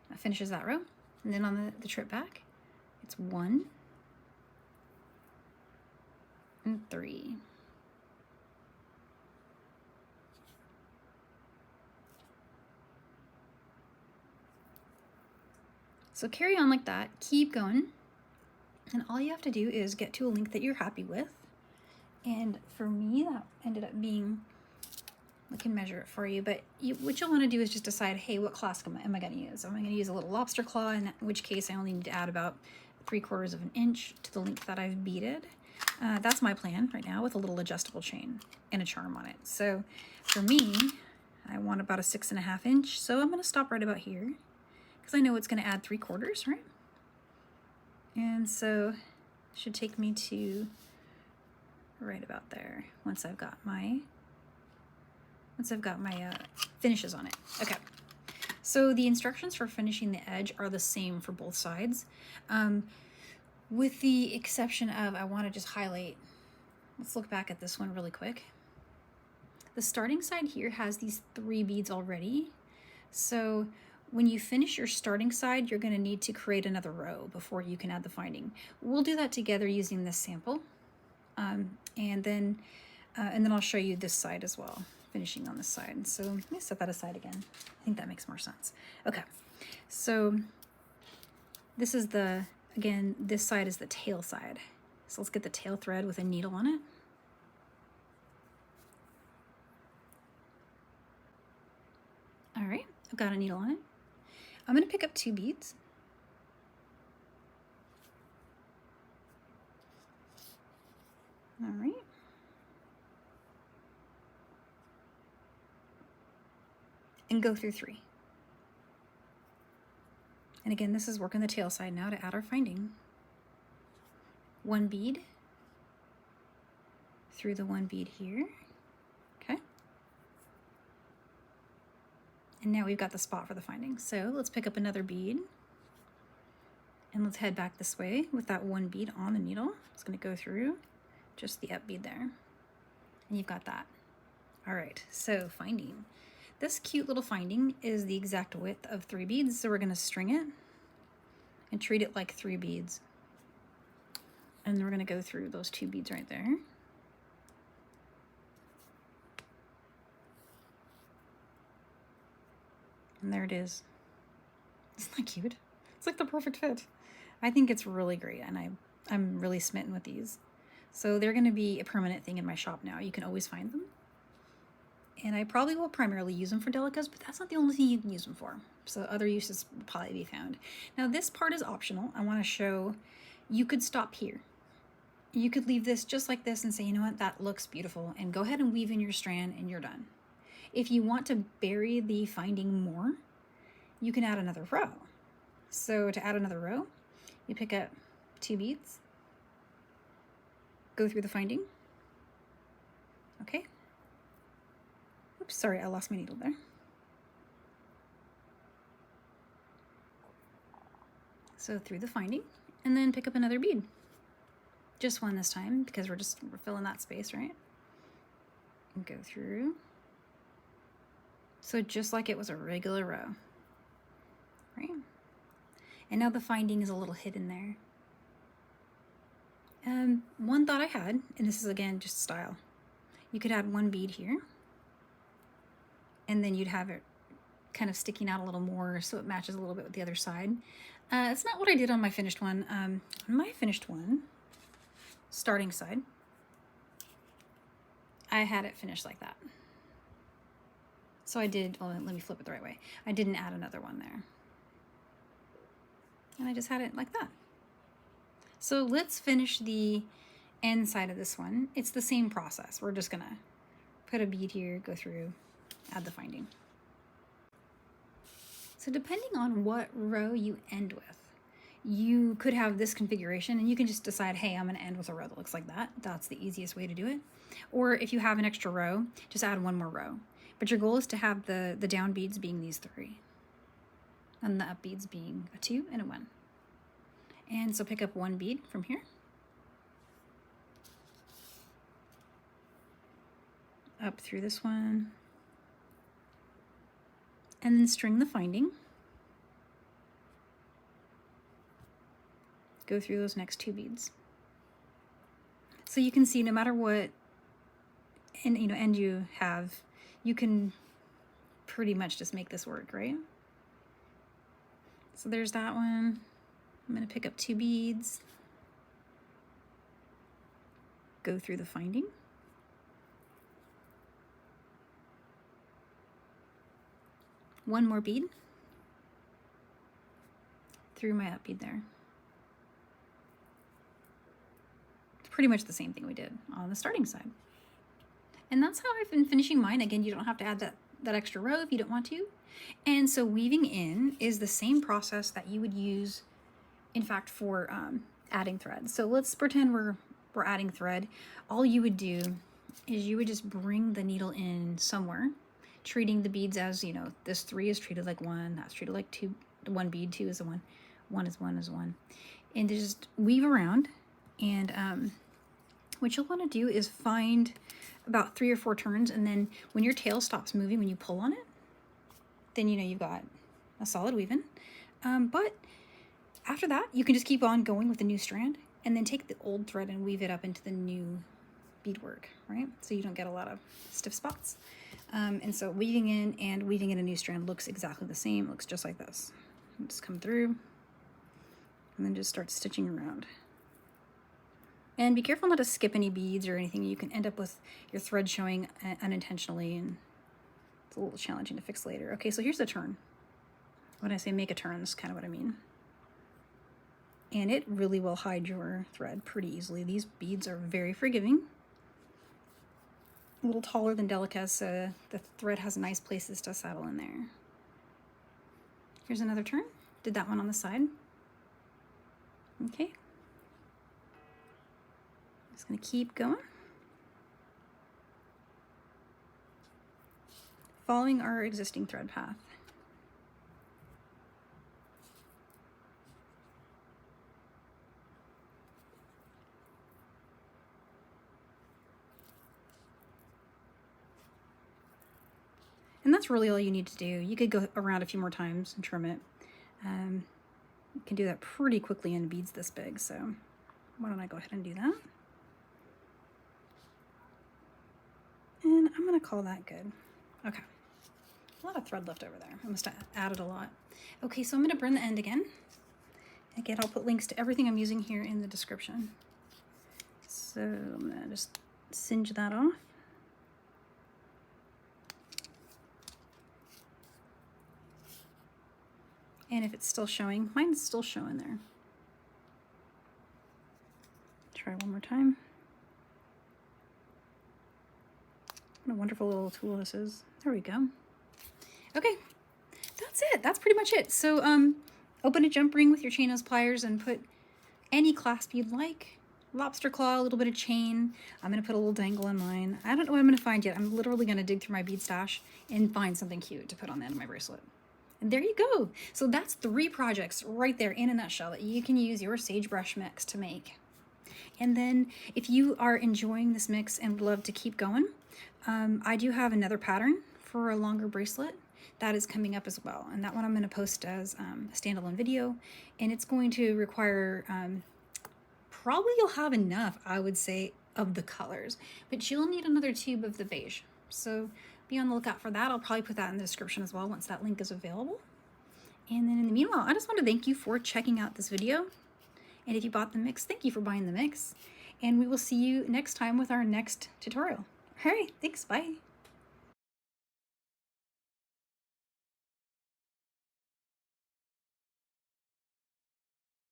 That finishes that row. And then on the trip back, it's 1 and 3. So carry on like that, keep going. And all you have to do is get to a length that you're happy with. And for me, that ended up being, I can measure it for you, but what you'll want to do is just decide, hey, what clasp am I going to use? Am I going to use a little lobster claw, in which case I only need to add about 3/4 of an inch to the length that I've beaded. That's my plan right now, with a little adjustable chain and a charm on it. So for me, I want about a 6.5 inch, so I'm going to stop right about here, because I know it's going to add 3/4, right? And so it should take me to right about there once I've got my finishes on it. Okay, so the instructions for finishing the edge are the same for both sides, with the exception of, I want to just highlight, let's look back at this one really quick. The starting side here has these 3 beads already, so when you finish your starting side, you're going to need to create another row before you can add the finding. We'll do that together using this sample, and then I'll show you this side as well, finishing on this side. So let me set that aside again. I think that makes more sense. Okay, so this is again, this side is the tail side. So let's get the tail thread with a needle on it. All right, I've got a needle on it. I'm going to pick up 2 beads. All right. And go through 3. And again, this is working the tail side now to add our finding. 1 bead through the 1 bead here. Okay. And now we've got the spot for the finding. So let's pick up another bead and let's head back this way with that 1 bead on the needle. It's going to go through just the up bead there. And you've got that. All right, so finding. This cute little finding is the exact width of 3 beads. So we're going to string it and treat it like 3 beads. And then we're going to go through those 2 beads right there. And there it is. Isn't that cute? It's like the perfect fit. I think it's really great, and I'm really smitten with these. So they're going to be a permanent thing in my shop now. You can always find them. And I probably will primarily use them for delicas, but that's not the only thing you can use them for. So other uses will probably be found. Now this part is optional. I want to show you could stop here. You could leave this just like this and say, you know what, that looks beautiful, and go ahead and weave in your strand and you're done. If you want to bury the finding more, you can add another row. So to add another row, you pick up 2 beads, go through the finding. Okay. Oops, sorry, I lost my needle there. So through the finding, and then pick up another bead. Just one this time, because we're filling that space, right? And go through. So just like it was a regular row, right? And now the finding is a little hidden there. One thought I had, and this is again just style, you could add 1 bead here, and then you'd have it kind of sticking out a little more so it matches a little bit with the other side. It's not what I did on my finished one. On my finished one, starting side, I had it finished like that. So I did, well, let me flip it the right way. I didn't add another one there. And I just had it like that. So let's finish the end side of this one. It's the same process. We're just gonna put a bead here, go through, add the finding. So depending on what row you end with, you could have this configuration, and you can just decide, hey, I'm gonna end with a row that looks like that. That's the easiest way to do it. Or if you have an extra row, just add 1 more row. But your goal is to have the down beads being these 3, and the up beads being a 2 and a 1. And so pick up 1 bead from here, up through this one, and then string the finding. Go through those next 2 beads. So you can see no matter what end you have, you can pretty much just make this work, right? So there's that one. I'm going to pick up 2 beads, go through the finding, one more bead through my up bead there. It's pretty much the same thing we did on the starting side. And that's how I've been finishing mine. Again, you don't have to add that extra row if you don't want to. And so weaving in is the same process that you would use, in fact, for adding thread. So let's pretend we're adding thread. All you would do is you would just bring the needle in somewhere, treating the beads as, you know, this 3 is treated like 1, that's treated like 2, 1 bead, 2 is a 1, 1 is 1 is 1. And just weave around, and what you'll want to do is find about 3 or 4 turns, and then when your tail stops moving, when you pull on it, then you know you've got a solid weave-in. But after that, you can just keep on going with the new strand, and then take the old thread and weave it up into the new beadwork, right? So you don't get a lot of stiff spots. And so weaving in and weaving in a new strand looks exactly the same. It looks just like this. Just come through, and then just start stitching around. And be careful not to skip any beads or anything. You can end up with your thread showing unintentionally, and it's a little challenging to fix later. Okay, so here's the turn. When I say make a turn, that's kind of what I mean. And it really will hide your thread pretty easily. These beads are very forgiving. A little taller than delicas, so the thread has nice places to settle in there. Here's another turn. Did that one on the side. Okay. Just gonna keep going. Following our existing thread path. And that's really all you need to do. You could go around a few more times and trim it. You can do that pretty quickly in beads this big, so why don't I go ahead and do that? And I'm gonna call that good. Okay, a lot of thread left over there. I must have added a lot. Okay, so I'm going to burn the end again. Again, I'll put links to everything I'm using here in the description. So I'm going to just singe that off. And if it's still showing, mine's still showing there. Try one more time. What a wonderful little tool this is. There we go. Okay, that's it. That's pretty much it. So open a jump ring with your chain nose pliers and put any clasp you'd like. Lobster claw, a little bit of chain. I'm going to put a little dangle in mine. I don't know what I'm going to find yet. I'm literally going to dig through my bead stash and find something cute to put on the end of my bracelet. And there you go. So that's 3 projects right there in a nutshell that you can use your Sagebrush mix to make. And then if you are enjoying this mix and would love to keep going, I do have another pattern for a longer bracelet that is coming up as well. And that one I'm going to post as a standalone video. And it's going to require, probably you'll have enough, I would say, of the colors. But you'll need another tube of the beige. So be on the lookout for that. I'll probably put that in the description as well once that link is available. And then in the meanwhile, I just want to thank you for checking out this video. And if you bought the mix, thank you for buying the mix. And we will see you next time with our next tutorial. All right, thanks, bye.